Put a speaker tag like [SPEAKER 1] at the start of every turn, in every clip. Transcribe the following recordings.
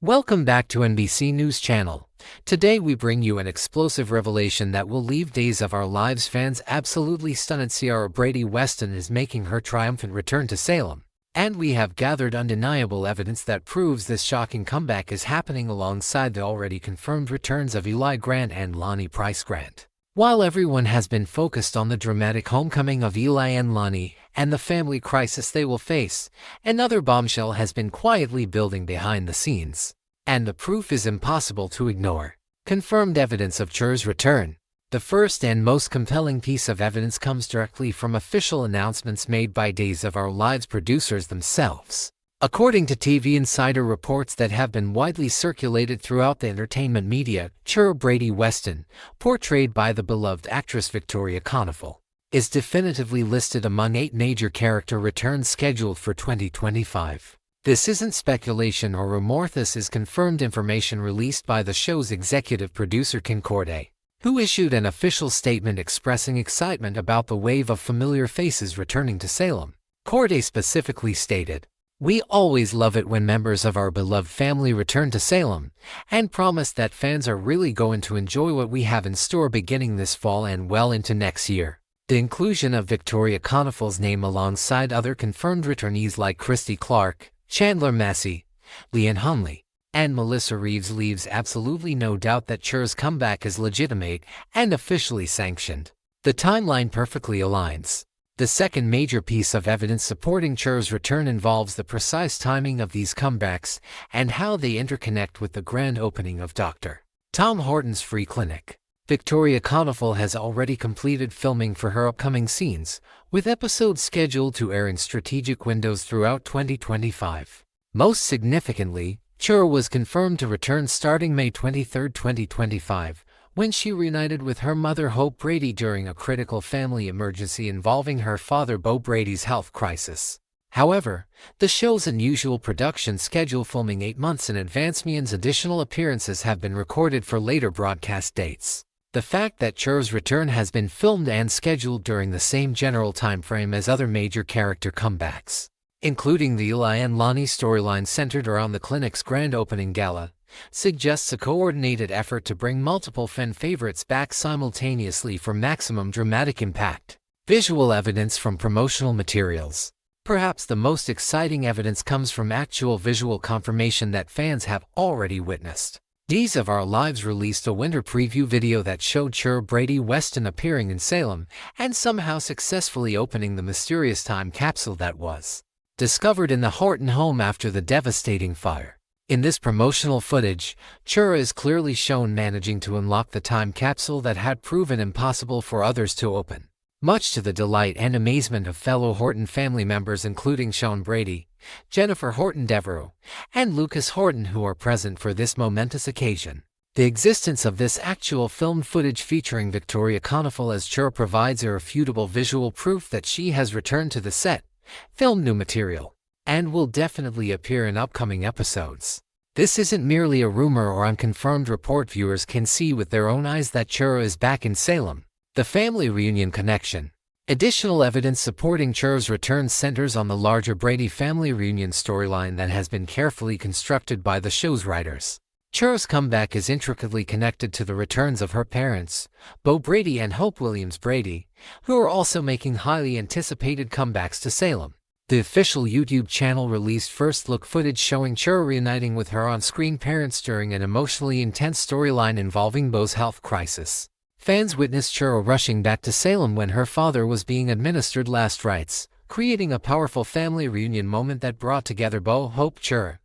[SPEAKER 1] Welcome back to NBC News Channel. Today we bring you an explosive revelation that will leave Days of Our Lives fans absolutely stunned. Ciara Brady Weston is making her triumphant return to Salem, and we have gathered undeniable evidence that proves this shocking comeback is happening alongside the already confirmed returns of Eli and Lani Grant. While everyone has been focused on the dramatic homecoming of Eli and Lani and the family crisis they will face, another bombshell has been quietly building behind the scenes. And the proof is impossible to ignore. Confirmed evidence of Ciara's return. The first and most compelling piece of evidence comes directly from official announcements made by Days of Our Lives producers themselves. According to TV Insider reports that have been widely circulated throughout the entertainment media, Ciara Brady Weston, portrayed by the beloved actress Victoria Konefal, is definitively listed among 8 major character returns scheduled for 2025. This isn't speculation or rumor. This is confirmed information released by the show's executive producer Corday, who issued an official statement expressing excitement about the wave of familiar faces returning to Salem. Corday specifically stated, "We always love it when members of our beloved family return to Salem, and promise that fans are really going to enjoy what we have in store beginning this fall and well into next year." The inclusion of Victoria Konefal's name alongside other confirmed returnees like Christy Clark, Chandler Massey, Leanne Hunley, and Melissa Reeves leaves absolutely no doubt that Ciara's comeback is legitimate and officially sanctioned. The timeline perfectly aligns. The second major piece of evidence supporting Ciara's return involves the precise timing of these comebacks and how they interconnect with the grand opening of Dr. Tom Horton's free clinic. Victoria Konefal has already completed filming for her upcoming scenes, with episodes scheduled to air in strategic windows throughout 2025. Most significantly, Ciara was confirmed to return starting May 23, 2025, when she reunited with her mother Hope Brady during a critical family emergency involving her father Beau Brady's health crisis. However, the show's unusual production schedule, filming 8 months in advance, means additional appearances have been recorded for later broadcast dates. The fact that Ciara's return has been filmed and scheduled during the same general time frame as other major character comebacks, including the Eli and Lani storyline centered around the clinic's grand opening gala, suggests a coordinated effort to bring multiple fan favorites back simultaneously for maximum dramatic impact. Visual evidence from promotional materials. Perhaps the most exciting evidence comes from actual visual confirmation that fans have already witnessed. Days of Our Lives released a winter preview video that showed Ciara Brady Weston appearing in Salem and somehow successfully opening the mysterious time capsule that was discovered in the Horton home after the devastating fire. In this promotional footage, Ciara is clearly shown managing to unlock the time capsule that had proven impossible for others to open, much to the delight and amazement of fellow Horton family members including Sean Brady, Jennifer Horton Devereaux, and Lucas Horton, who are present for this momentous occasion. The existence of this actual filmed footage featuring Victoria Konefal as Ciara provides irrefutable visual proof that she has returned to the set, filmed new material, and will definitely appear in upcoming episodes. This isn't merely a rumor or unconfirmed report. Viewers can see with their own eyes that Ciara is back in Salem. The family reunion connection. Additional evidence supporting Ciara's return centers on the larger Brady family reunion storyline that has been carefully constructed by the show's writers. Ciara's comeback is intricately connected to the returns of her parents, Beau Brady and Hope Williams Brady, who are also making highly anticipated comebacks to Salem. The official YouTube channel released first-look footage showing Ciara reuniting with her on-screen parents during an emotionally intense storyline involving Beau's health crisis. Fans witnessed Ciara rushing back to Salem when her father was being administered last rites, creating a powerful family reunion moment that brought together Beau, Hope, Ciara,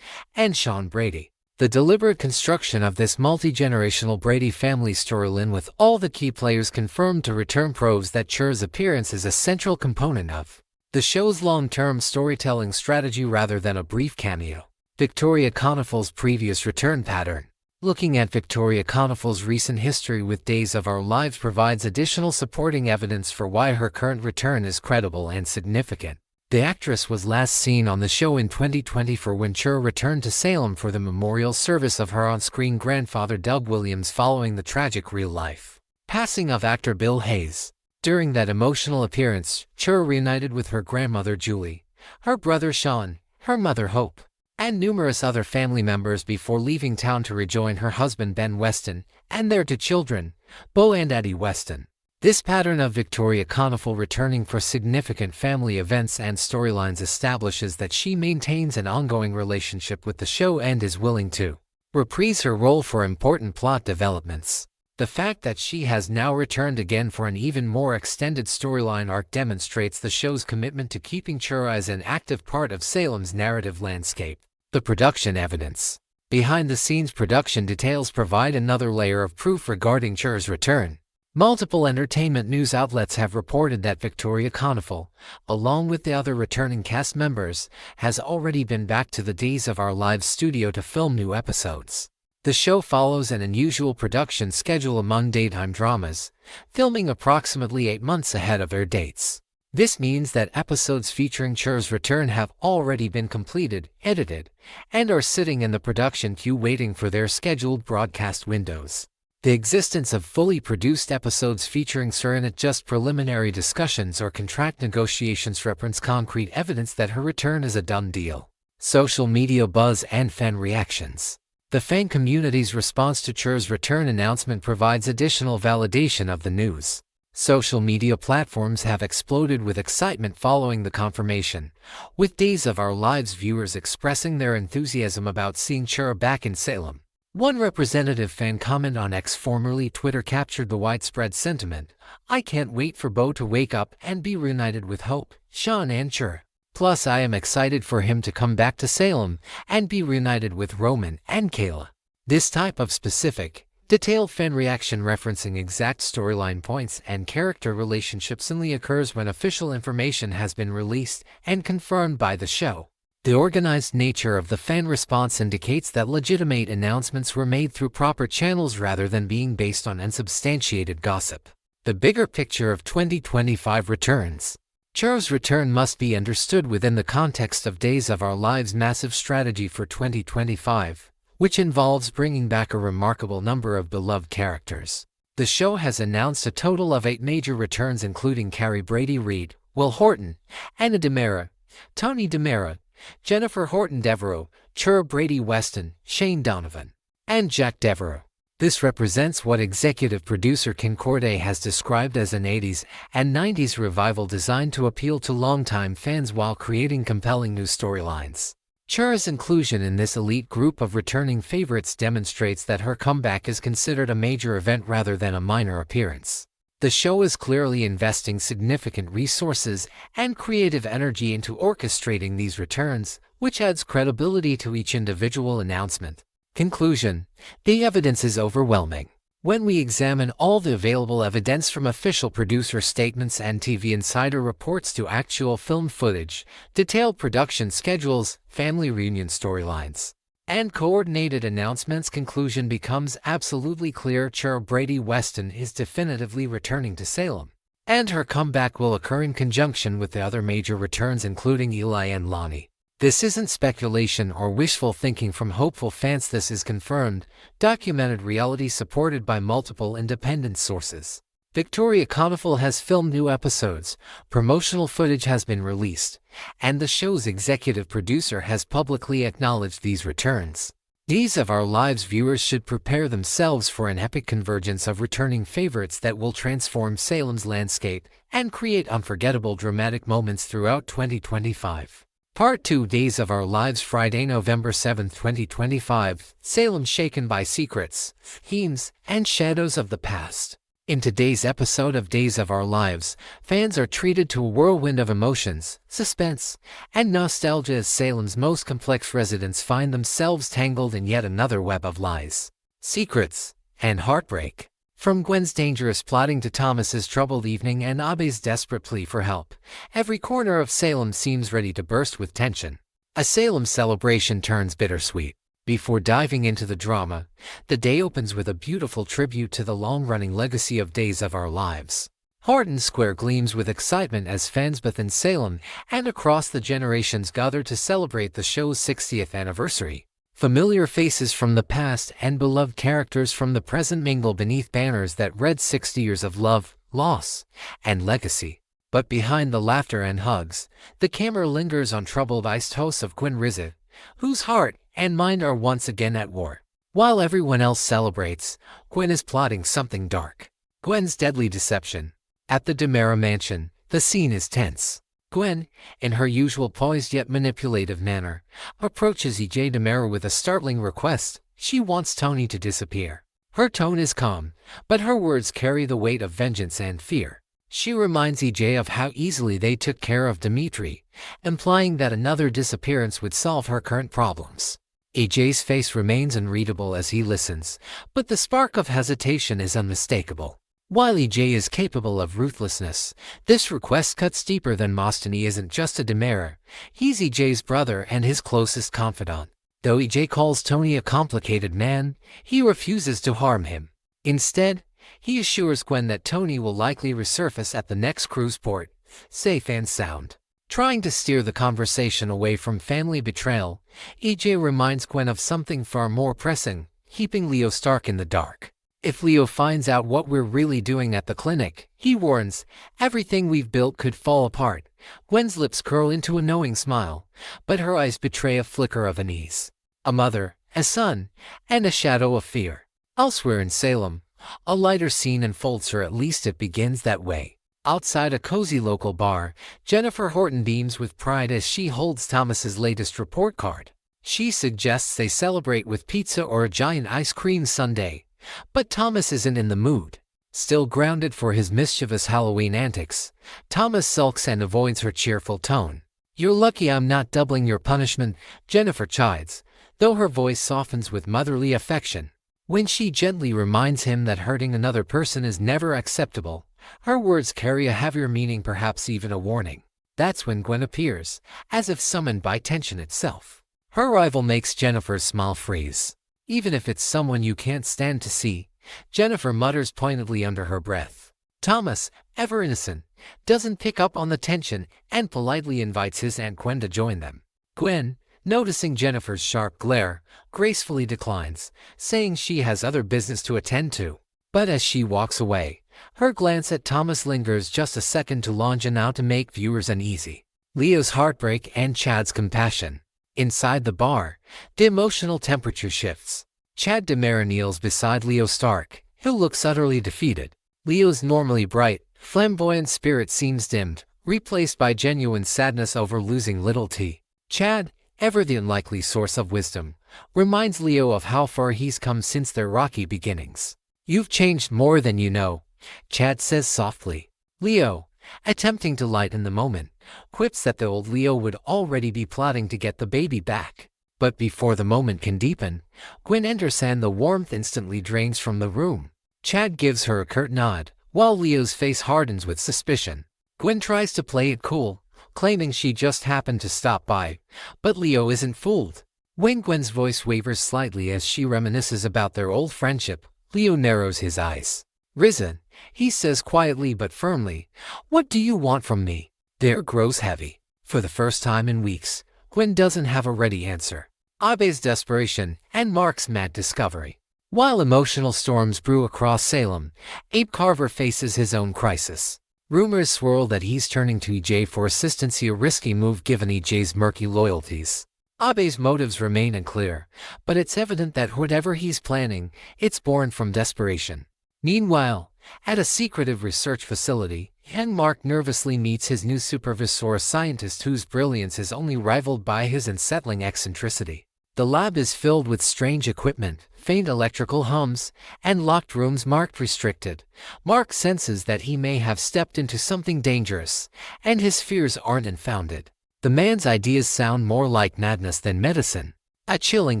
[SPEAKER 1] and Sean Brady. The deliberate construction of this multi-generational Brady family storyline with all the key players confirmed to return proves that Ciara's appearance is a central component of the show's long-term storytelling strategy rather than a brief cameo. Victoria Konefal's previous return pattern. Looking at Victoria Konefal's recent history with Days of Our Lives provides additional supporting evidence for why her current return is credible and significant. The actress was last seen on the show in 2024 when Ciara returned to Salem for the memorial service of her on-screen grandfather Doug Williams following the tragic real-life passing of actor Bill Hayes. During that emotional appearance, Ciara reunited with her grandmother Julie, her brother Sean, her mother Hope, and numerous other family members before leaving town to rejoin her husband Ben Weston and their two children, Beau and Eddie Weston. This pattern of Victoria Konefal returning for significant family events and storylines establishes that she maintains an ongoing relationship with the show and is willing to reprise her role for important plot developments. The fact that she has now returned again for an even more extended storyline arc demonstrates the show's commitment to keeping Ciara as an active part of Salem's narrative landscape. The production evidence. Behind-the-scenes production details provide another layer of proof regarding Ciara's return. Multiple entertainment news outlets have reported that Victoria Konefal, along with the other returning cast members, has already been back to the Days of Our Lives studio to film new episodes. The show follows an unusual production schedule among daytime dramas, filming approximately 8 months ahead of air dates. This means that episodes featuring Ciara's return have already been completed, edited, and are sitting in the production queue waiting for their scheduled broadcast windows. The existence of fully produced episodes featuring Ciara in just preliminary discussions or contract negotiations represents concrete evidence that her return is a done deal. Social media buzz and fan reactions. The fan community's response to Ciara's return announcement provides additional validation of the news. Social media platforms have exploded with excitement following the confirmation, with Days of Our Lives viewers expressing their enthusiasm about seeing Ciara back in Salem. One representative fan comment on X, formerly Twitter, captured the widespread sentiment: "I can't wait for Beau to wake up and be reunited with Hope, Sean and Ciara. Plus I am excited for him to come back to Salem and be reunited with Roman and Kayla." This type of specific, detailed fan reaction referencing exact storyline points and character relationships only occurs when official information has been released and confirmed by the show. The organized nature of the fan response indicates that legitimate announcements were made through proper channels rather than being based on unsubstantiated gossip. The bigger picture of 2025 returns. Ciara's return must be understood within the context of Days of Our Lives' massive strategy for 2025, which involves bringing back a remarkable number of beloved characters. The show has announced a total of 8 major returns, including Carrie Brady Reed, Will Horton, Anna DiMera, Tony DiMera, Jennifer Horton Devereaux, Ciara Brady Weston, Shane Donovan, and Jack Devereaux. This represents what executive producer Ken Corday has described as an 80s and 90s revival designed to appeal to longtime fans while creating compelling new storylines. Ciara's inclusion in this elite group of returning favorites demonstrates that her comeback is considered a major event rather than a minor appearance. The show is clearly investing significant resources and creative energy into orchestrating these returns, which adds credibility to each individual announcement. Conclusion: the evidence is overwhelming. When we examine all the available evidence from official producer statements and TV insider reports to actual film footage, detailed production schedules, family reunion storylines, and coordinated announcements, conclusion becomes absolutely clear: Ciara Brady Weston is definitively returning to Salem, and her comeback will occur in conjunction with the other major returns, including Eli and Lani. This isn't speculation or wishful thinking from hopeful fans. This is confirmed, documented reality supported by multiple independent sources. Victoria Konefal has filmed new episodes, promotional footage has been released, and the show's executive producer has publicly acknowledged these returns. Days of Our Lives viewers should prepare themselves for an epic convergence of returning favorites that will transform Salem's landscape and create unforgettable dramatic moments throughout 2025. Part 2: Days of Our Lives, Friday, November 7, 2025. Salem shaken by secrets, themes, and shadows of the past. In today's episode of Days of Our Lives, fans are treated to a whirlwind of emotions, suspense, and nostalgia as Salem's most complex residents find themselves tangled in yet another web of lies, secrets, and heartbreak. From Gwen's dangerous plotting to Thomas's troubled evening and Abe's desperate plea for help, every corner of Salem seems ready to burst with tension. A Salem celebration turns bittersweet. Before diving into the drama, the day opens with a beautiful tribute to the long-running legacy of Days of Our Lives. Horton Square gleams with excitement as fans both in Salem and across the generations gather to celebrate the show's 60th anniversary. Familiar faces from the past and beloved characters from the present mingle beneath banners that read 60 years of love, loss, and legacy. But behind the laughter and hugs, the camera lingers on troubled iced hosts of Gwen Rizet, whose heart and mind are once again at war. While everyone else celebrates, Gwen is plotting something dark. Gwen's deadly deception. At the DiMera mansion, the scene is tense. Gwen, in her usual poised yet manipulative manner, approaches EJ DiMera with a startling request. She wants Tony to disappear. Her tone is calm, but her words carry the weight of vengeance and fear. She reminds EJ of how easily they took care of Dimitri, implying that another disappearance would solve her current problems. EJ's face remains unreadable as he listens, but the spark of hesitation is unmistakable. While EJ is capable of ruthlessness, this request cuts deeper than most. He isn't just a DiMera, he's EJ's brother and his closest confidant. Though EJ calls Tony a complicated man, he refuses to harm him. Instead, he assures Gwen that Tony will likely resurface at the next cruise port, safe and sound. Trying to steer the conversation away from family betrayal, EJ reminds Gwen of something far more pressing, keeping Leo Stark in the dark. If Leo finds out what we're really doing at the clinic, he warns, everything we've built could fall apart. Gwen's lips curl into a knowing smile, but her eyes betray a flicker of unease. A mother, a son, and a shadow of fear. Elsewhere in Salem, a lighter scene unfolds, or at least it begins that way. Outside a cozy local bar, Jennifer Horton beams with pride as she holds Thomas's latest report card. She suggests they celebrate with pizza or a giant ice cream sundae. But Thomas isn't in the mood. Still grounded for his mischievous Halloween antics, Thomas sulks and avoids her cheerful tone. "You're lucky I'm not doubling your punishment," Jennifer chides, though her voice softens with motherly affection. When she gently reminds him that hurting another person is never acceptable, her words carry a heavier meaning, perhaps even a warning. That's when Gwen appears, as if summoned by tension itself. Her arrival makes Jennifer's smile freeze. "Even if it's someone you can't stand to see," Jennifer mutters pointedly under her breath. Thomas, ever innocent, doesn't pick up on the tension and politely invites his Aunt Gwen to join them. Gwen, noticing Jennifer's sharp glare, gracefully declines, saying she has other business to attend to. But as she walks away, her glance at Thomas lingers just a second too long now to make viewers uneasy. Leo's heartbreak and Chad's compassion. Inside the bar, the emotional temperature shifts. Chad DiMera kneels beside Leo Stark, who looks utterly defeated. Leo's normally bright, flamboyant spirit seems dimmed, replaced by genuine sadness over losing little T. Chad, ever the unlikely source of wisdom, reminds Leo of how far he's come since their rocky beginnings. "You've changed more than you know," Chad says softly. Leo, attempting to lighten the moment, quips that the old Leo would already be plotting to get the baby back. But before the moment can deepen, Gwen enters and the warmth instantly drains from the room. Chad gives her a curt nod, while Leo's face hardens with suspicion. Gwen tries to play it cool, claiming she just happened to stop by, but Leo isn't fooled. When Gwen's voice wavers slightly as she reminisces about their old friendship, Leo narrows his eyes. "Risen," he says quietly but firmly, "what do you want from me?" The air grows heavy. For the first time in weeks, Gwen doesn't have a ready answer. Abe's desperation and Mark's mad discovery. While emotional storms brew across Salem, Abe Carver faces his own crisis. Rumors swirl that he's turning to EJ for assistance, a risky move given EJ's murky loyalties. Abe's motives remain unclear, but it's evident that whatever he's planning, it's born from desperation. Meanwhile, at a secretive research facility, Mark nervously meets his new supervisor, a scientist whose brilliance is only rivaled by his unsettling eccentricity. The lab is filled with strange equipment, faint electrical hums, and locked rooms marked restricted. Mark senses that he may have stepped into something dangerous, and his fears aren't unfounded. The man's ideas sound more like madness than medicine. A chilling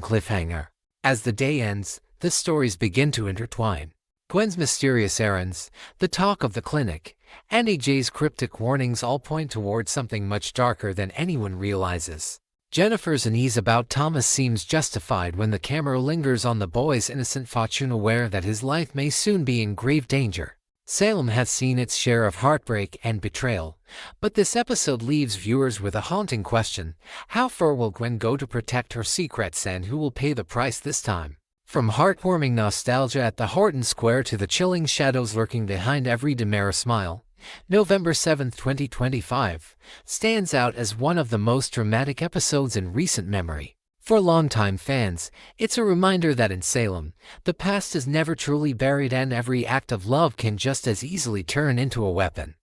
[SPEAKER 1] cliffhanger. As the day ends, the stories begin to intertwine. Gwen's mysterious errands, the talk of the clinic, and EJ's cryptic warnings all point toward something much darker than anyone realizes. Jennifer's unease about Thomas seems justified when the camera lingers on the boy's innocent fortune, aware that his life may soon be in grave danger. Salem has seen its share of heartbreak and betrayal, but this episode leaves viewers with a haunting question: how far will Gwen go to protect her secrets, and who will pay the price this time? From heartwarming nostalgia at the Horton Square to the chilling shadows lurking behind every DiMera smile, November 7, 2025, stands out as one of the most dramatic episodes in recent memory. For longtime fans, it's a reminder that in Salem, the past is never truly buried and every act of love can just as easily turn into a weapon.